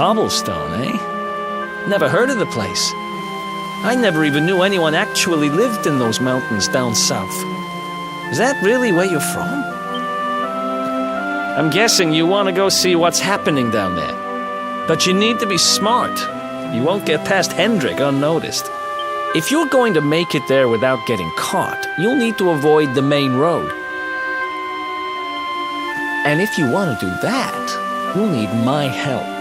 Cobblestone, eh? Never heard of the place. I never even knew anyone actually lived in those mountains down south. Is that really where you're from? I'm guessing you want to go see what's happening down there. But you need to be smart. You won't get past Hendrik unnoticed. If you're going to make it there without getting caught, you'll need to avoid the main road. And if you want to do that, you'll need my help.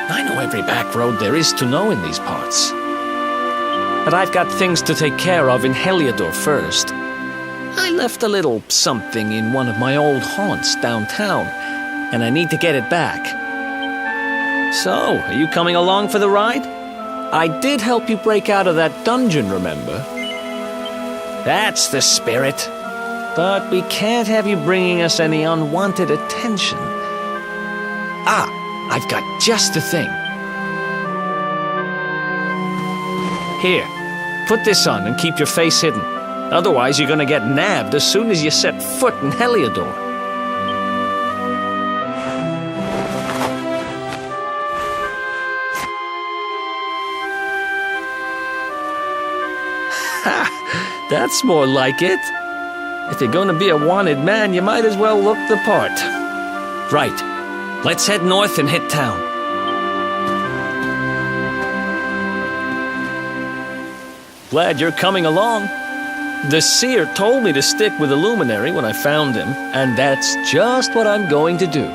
I know every back road there is to know in these parts. But I've got things to take care of in Heliodor first. I left a little something in one of my old haunts downtown, and I need to get it back. So, are you coming along for the ride? I did help you break out of that dungeon, remember? That's the spirit. But we can't have you bringing us any unwanted attention. Ah, I've got just the thing. Here, put this on and keep your face hidden. Otherwise, you're gonna get nabbed as soon as you set foot in Heliodor. Ha! That's more like it. If you're gonna be a wanted man, you might as well look the part. Right. Let's head north and hit town. Glad you're coming along. The seer told me to stick with the luminary when I found him, and that's just what I'm going to do.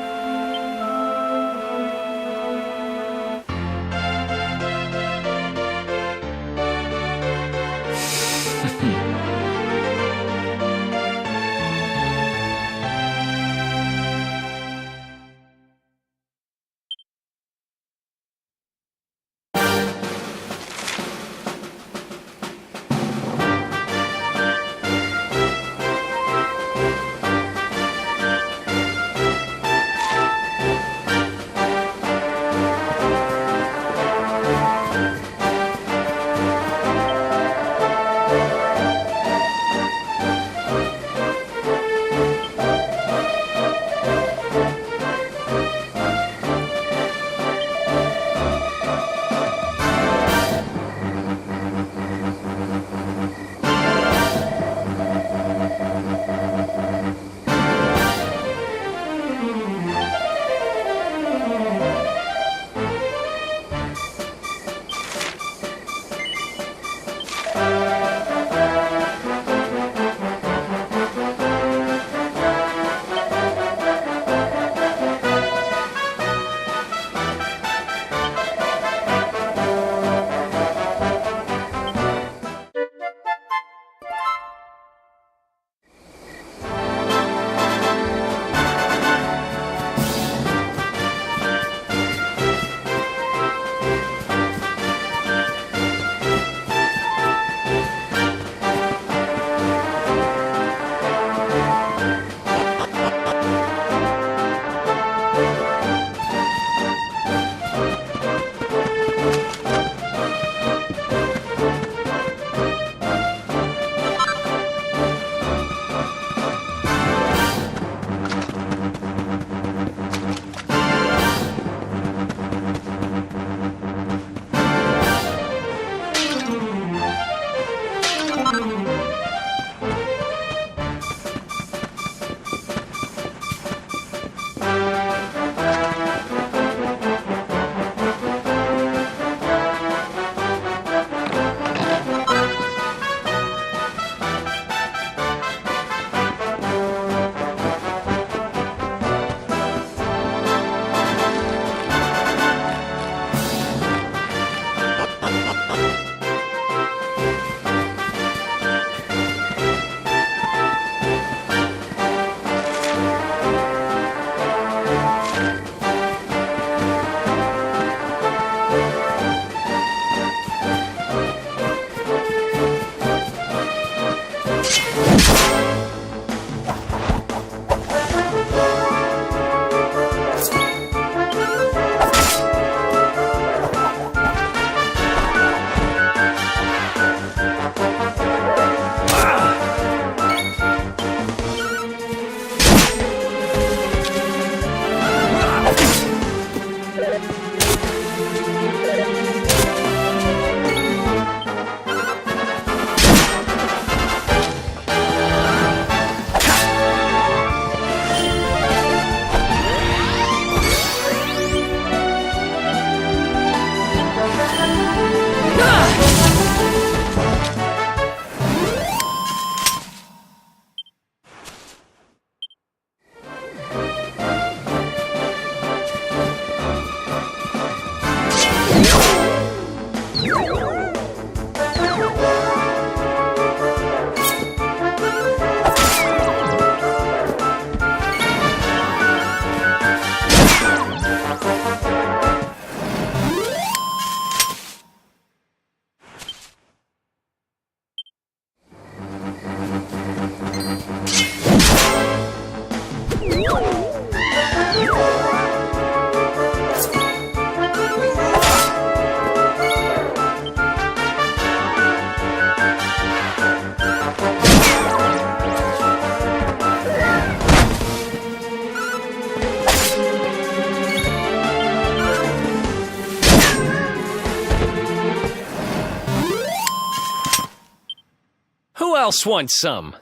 Who else wants some?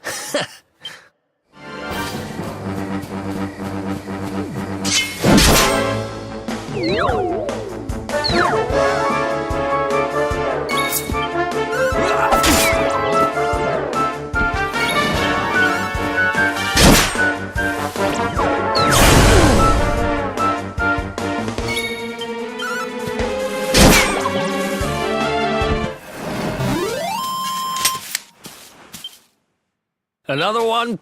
Another one?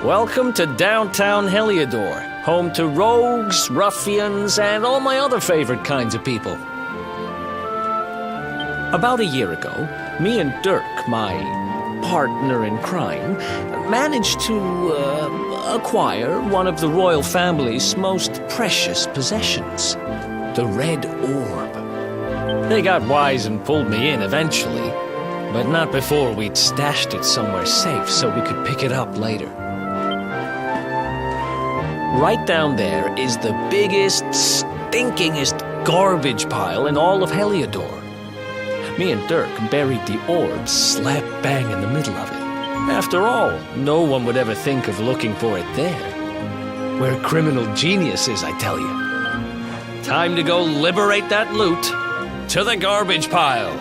Welcome to downtown Heliodor, home to rogues, ruffians, and all my other favorite kinds of people. About a year ago, me and Dirk, my partner in crime, managed to acquire one of the royal family's most precious possessions, the Red Orb. They got wise and pulled me in eventually, but not before we'd stashed it somewhere safe so we could pick it up later. Right down there is the biggest, stinkingest garbage pile in all of Heliodor. Me and Dirk buried the orb slap bang in the middle of it. After all, no one would ever think of looking for it there. We're criminal geniuses, I tell you. Time to go liberate that loot to the garbage pile.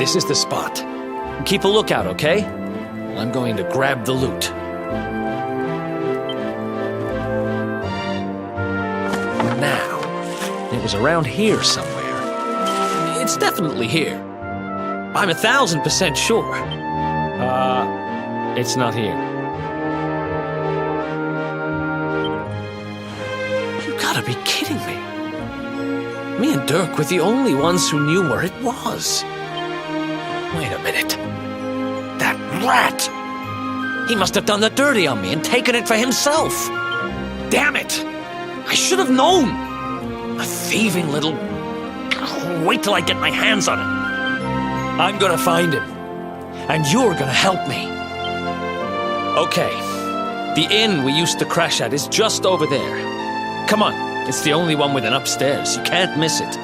This is the spot. Keep a lookout, okay? I'm going to grab the loot. Now, it was around here somewhere. It's definitely here. I'm 1,000% sure. It's not here. You gotta be kidding me. Me and Dirk were the only ones who knew where it was. Wait a minute. That rat! He must have done the dirty on me and taken it for himself. Damn it! I should have known! A thieving little... Wait till I get my hands on him. I'm gonna find him. And you're gonna help me. Okay. The inn we used to crash at is just over there. Come on. It's the only one with an upstairs. You can't miss it.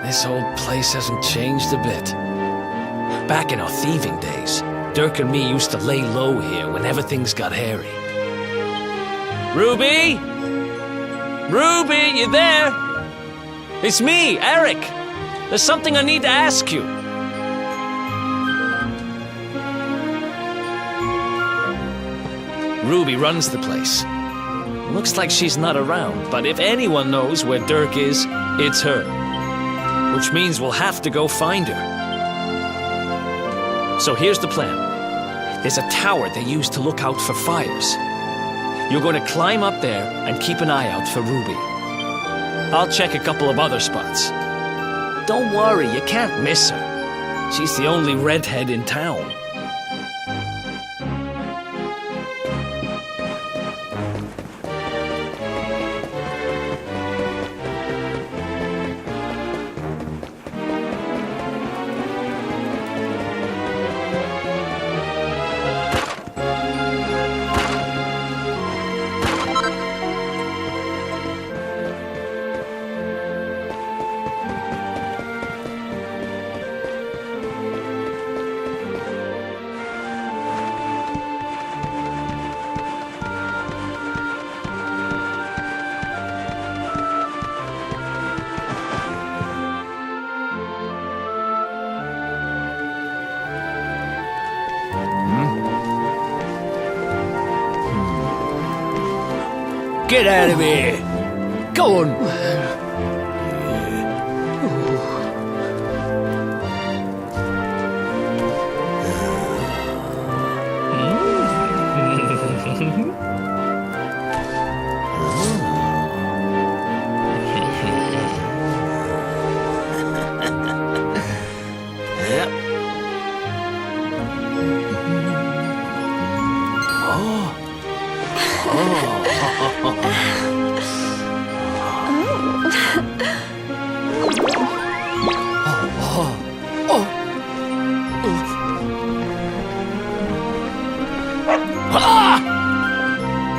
This old place hasn't changed a bit. Back in our thieving days, Dirk and me used to lay low here whenever things got hairy. Ruby? Ruby, you there? It's me, Erik. There's something I need to ask you. Ruby runs the place. Looks like she's not around, but if anyone knows where Dirk is, it's her. Which means we'll have to go find her. So here's the plan. There's a tower they use to look out for fires. You're going to climb up there and keep an eye out for Ruby. I'll check a couple of other spots. Don't worry, you can't miss her. She's the only redhead in town. get out of here. Go on.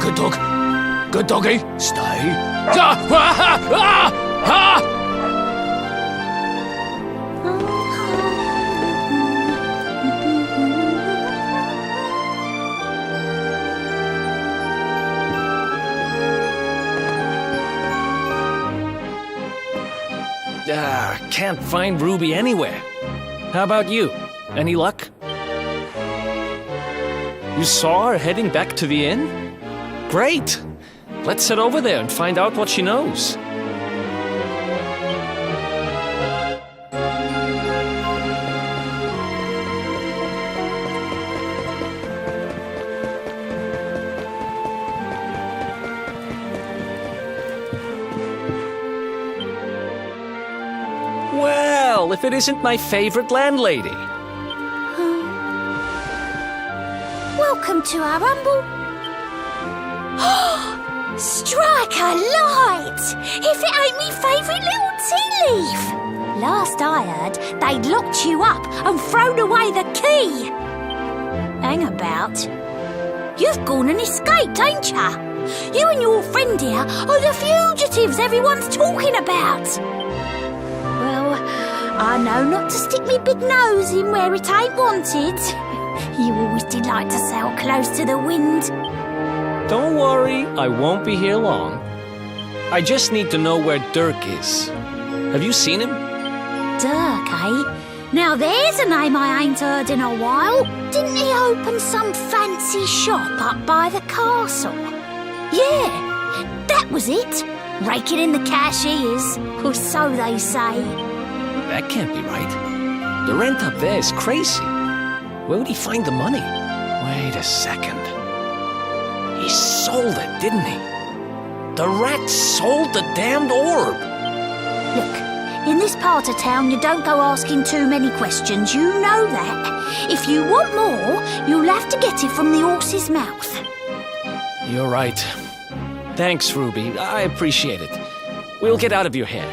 Good dog. Good doggy. Stay. Can't find Ruby anywhere. How about you? Any luck? You saw her heading back to the inn? Great! Let's head over there and find out what she knows. Well, if it isn't my favorite landlady. Welcome to our humble... Strike a light! If it ain't me favourite little tea leaf! Last I heard, they'd locked you up and thrown away the key. Hang about. You've gone and escaped, ain't ya? You and your friend here are the fugitives everyone's talking about. Well, I know not to stick me big nose in where it ain't wanted. You always did like to sail close to the wind. Don't worry, I won't be here long. I just need to know where Dirk is. Have you seen him? Dirk, eh? Now there's a name I ain't heard in a while. Didn't he open some fancy shop up by the castle? Yeah, that was it. Raking in the cashiers, or so they say. That can't be right. The rent up there is crazy. Where would he find the money? Wait a second. He sold it, didn't he? The rat sold the damned orb. Look, in this part of town you don't go asking too many questions, you know that. If you want more, you'll have to get it from the horse's mouth. You're right. Thanks, Ruby. I appreciate it. We'll get out of your hair.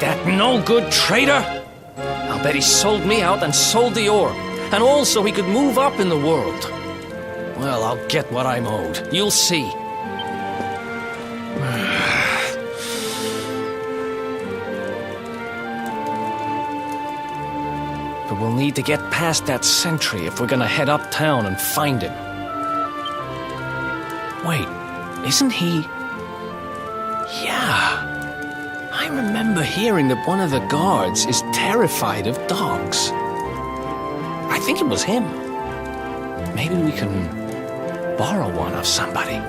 That no-good traitor! I'll bet he sold me out and sold the orb, and also he could move up in the world. Well, I'll get what I'm owed. You'll see. But we'll need to get past that sentry if we're gonna head uptown and find him. Wait, isn't he... Yeah. I remember hearing that one of the guards is terrified of dogs. I think it was him. Maybe we can borrow one of somebody.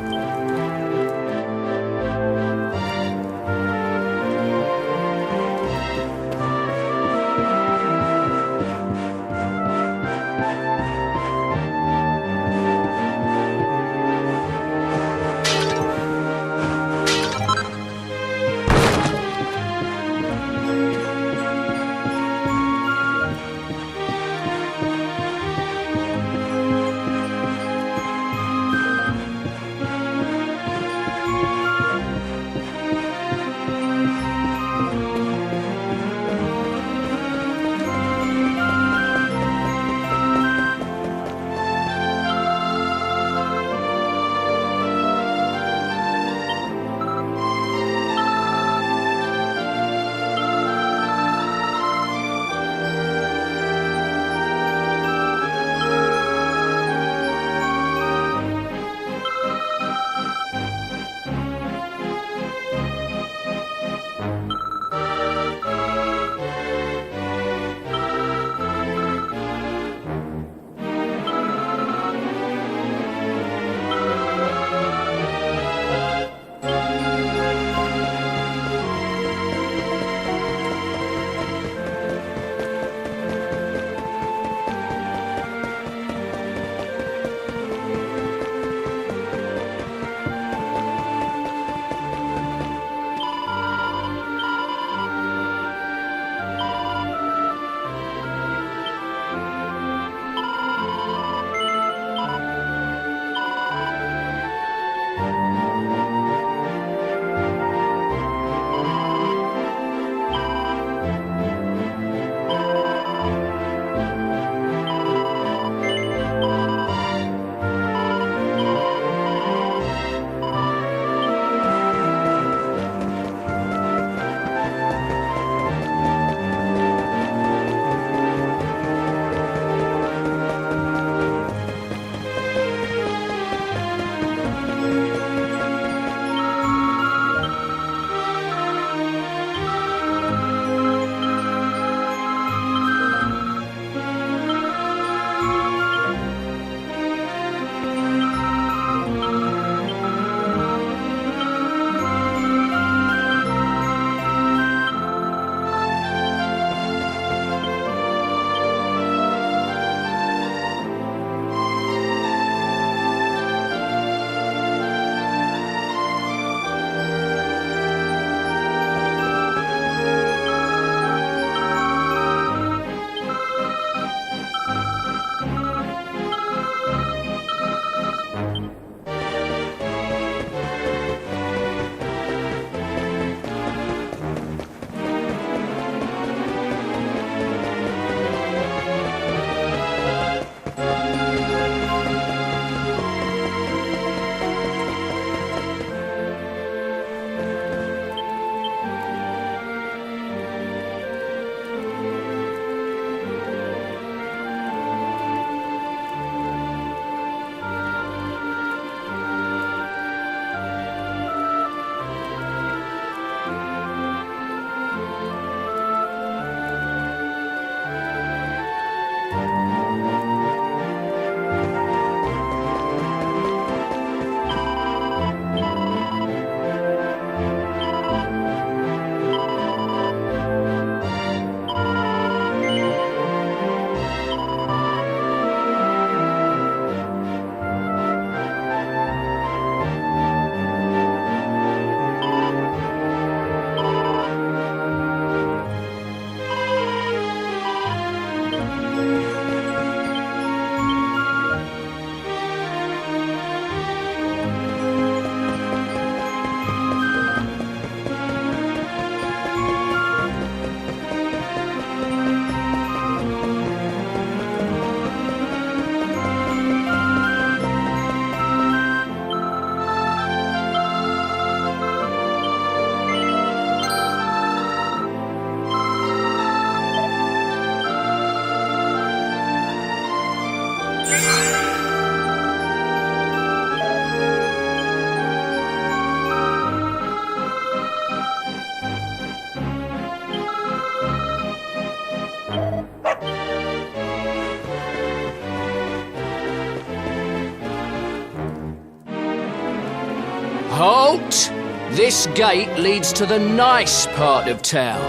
Halt! This gate leads to the nice part of town.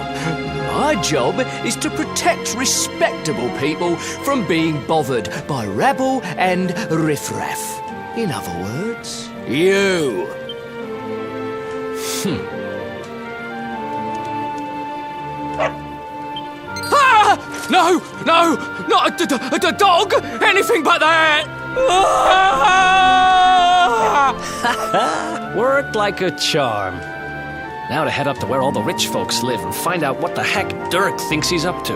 My job is to protect respectable people from being bothered by rabble and riffraff. In other words, you. Ah! No! No! Not a dog! Anything but that! Worked like a charm. Now to head up to where all the rich folks live and find out what the heck Dirk thinks he's up to.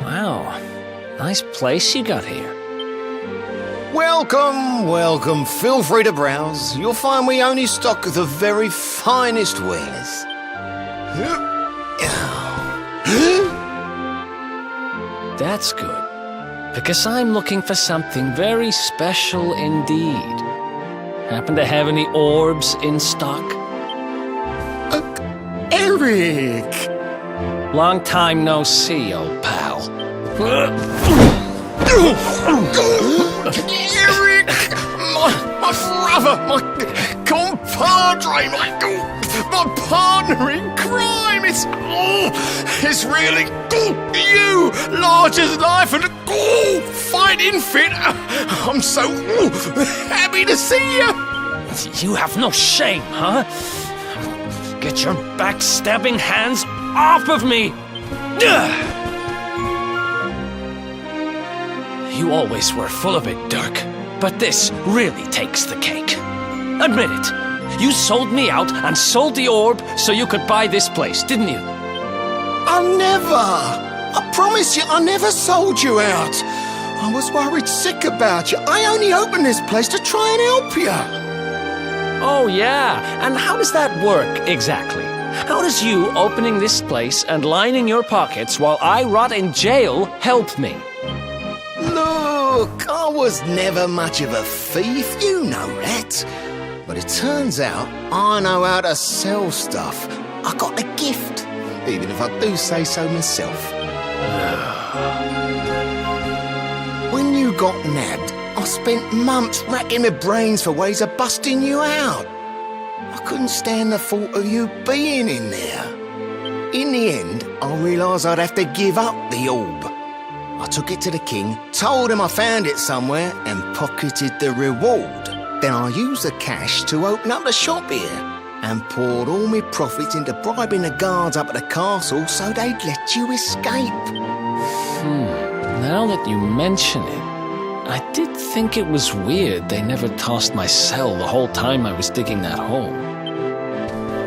Wow, nice place you got here. Welcome, welcome. Feel free to browse. You'll find we only stock the very finest wares. That's good, because I'm looking for something very special indeed. Happen to have any orbs in stock? Erik! Long time no see, old pal. Erik! My brother, my compadre, my partner in crime! It's really you, large as life and fighting fit. I'm so happy to see you. You have no shame, huh? Get your backstabbing hands off of me! You always were full of it, Dirk, but this really takes the cake. Admit it. You sold me out and sold the orb so you could buy this place, didn't you? I promise you, I never sold you out. I was worried sick about you. I only opened this place to try and help you. Oh, yeah. And how does that work, exactly? How does you opening this place and lining your pockets while I rot in jail help me? Look, I was never much of a thief, you know that. But it turns out I know how to sell stuff. I got a gift, even if I do say so myself. When you got nabbed, I spent months racking my brains for ways of busting you out. I couldn't stand the thought of you being in there. In the end, I realised I'd have to give up the orb. I took it to the king, told him I found it somewhere, and pocketed the reward. Then I used the cash to open up the shop here, and poured all my profits into bribing the guards up at the castle so they'd let you escape. Now that you mention it, I did think it was weird they never tossed my cell the whole time I was digging that hole.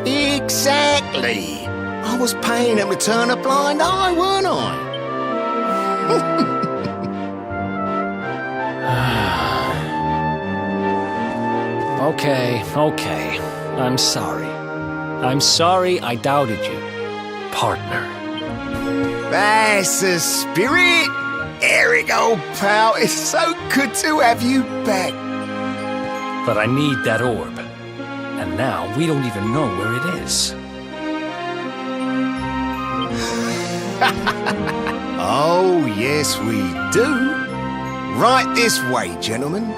Exactly. I was paying them to turn a blind eye, weren't I? Okay. I'm sorry. I'm sorry I doubted you, partner. That's the spirit. Erik, old pal, it's so good to have you back. But I need that orb. And now we don't even know where it is. Oh, yes, we do. Right this way, gentlemen.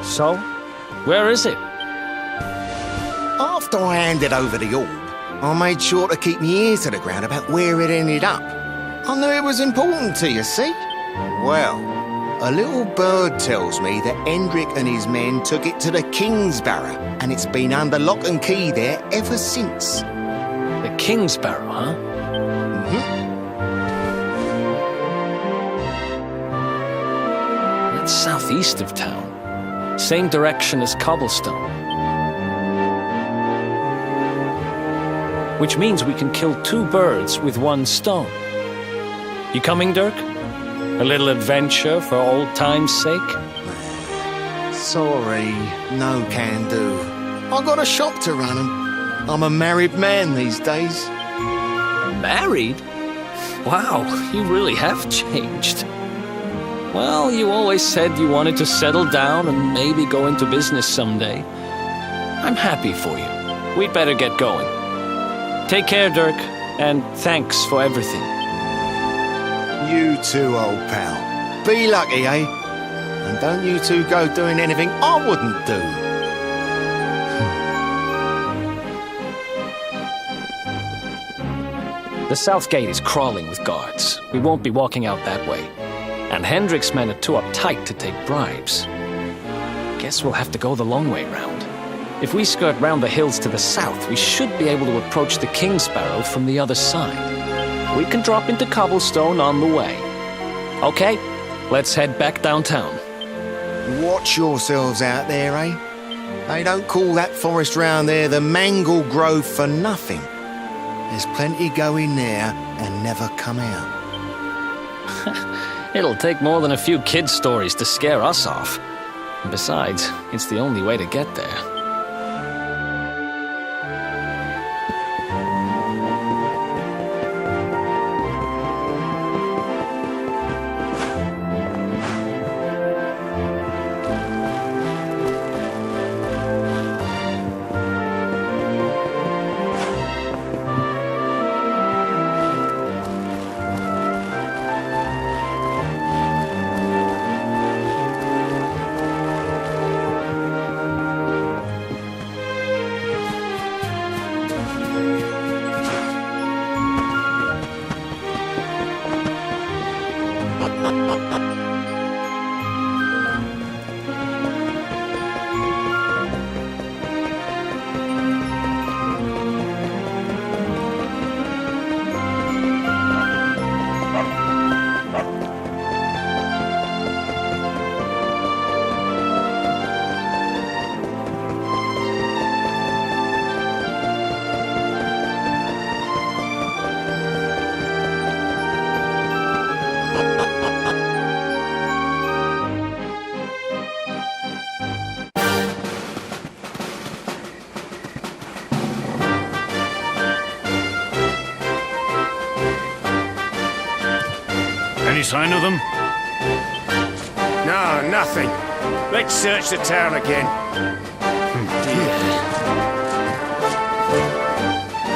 So, where is it? After I handed over the orb, I made sure to keep my ears to the ground about where it ended up. I knew it was important to you, see? Well, a little bird tells me that Hendrik and his men took it to the King's Barrow, and it's been under lock and key there ever since. The King's Barrow, huh? That's southeast of town. Same direction as Cobblestone. Which means we can kill 2 birds with 1 stone. You coming, Dirk? A little adventure for old time's sake? Sorry, no can do. I got a shop to run and I'm a married man these days. Married? Wow, you really have changed. Well, you always said you wanted to settle down and maybe go into business someday. I'm happy for you. We'd better get going. Take care, Dirk, and thanks for everything. You too, old pal. Be lucky, eh? And don't you two go doing anything I wouldn't do. The south gate is crawling with guards. We won't be walking out that way. And Hendrik's men are too uptight to take bribes. Guess we'll have to go the long way round. If we skirt round the hills to the south, we should be able to approach the King's Barrow from the other side. We can drop into Cobblestone on the way. Okay, let's head back downtown. Watch yourselves out there, eh? They don't call that forest round there the Mangle Grove for nothing. There's plenty go in there and never come out. It'll take more than a few kid stories to scare us off. And besides, it's the only way to get there. Any sign of them? No, nothing. Let's search the town again.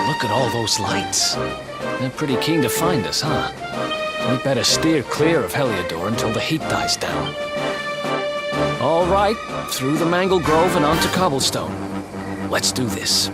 Look at all those lights. They're pretty keen to find us, huh? We better steer clear of Heliodor until the heat dies down. All right, through the Mangle Grove and onto Cobblestone. Let's do this.